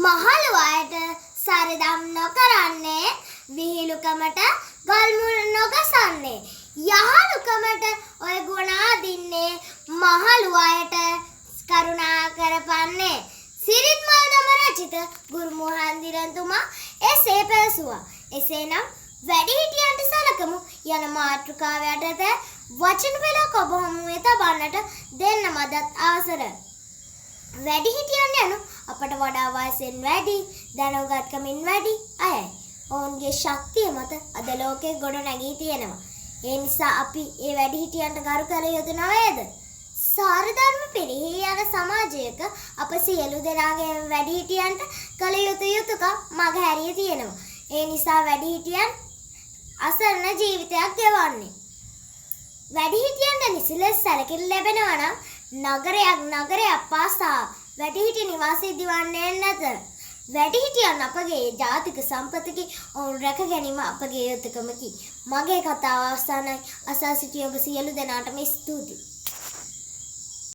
මහලු අයට සරදම් නොකරන්නේ විහිළුකමට ගල් මුල් නොගසන්නේ යහළුකමට ඔය ගුණ අදින්නේ මහලු අයට කරුණා කරපන්නේ සිරිත් මල්දම රචිත ගුරු මහන්දිරන්තුමා එසේ පැවසුවා. එසේනම් වැඩිහිටියන්ට සලකමු යන මාතෘකාව යටතේ වචන පෙළක් ඔබ හමුවේ තබන්නට දෙන්න මදත් අවසර. වැඩිහිටියන් යනු අපට වඩා වයසෙන් වැඩි, දැනුගත්කමින් වැඩි අයයි. ඔවුන්ගේ ශක්තිය මත අද ලෝකේ ගොඩ නැගී තියෙනවා. ඒ නිසා අපි ඒ වැඩිහිටියන්ට ගරු කළ යුතු නොවේද? සාරධර්ම පිරිහී යන සමාජයක අප සියලු දෙනාගේ වැඩිහිටියන්ට කළ යුතු යුතුකම් මගහැරිය තියෙනවා. ඒ නිසා වැඩිහිටියන් අසරණ ජීවිතයක් ගෙවන්නේ. වැඩිහිටියන්ට නිසි සැලකිලි ලැබෙනවා නම් නගරයක් පාසා වැඩිහිටි නිවාසී දිවන්නේ නැත. වැඩිහිටියන් අපගේ ජාතික සම්පතකි. ඔවුන් රැක ගැනීම අපගේ යුතුකමකි. මගේ කතාව අවසానයි. අසා සිටිය ඔබ සියලු දෙනාටම ස්තුතියි.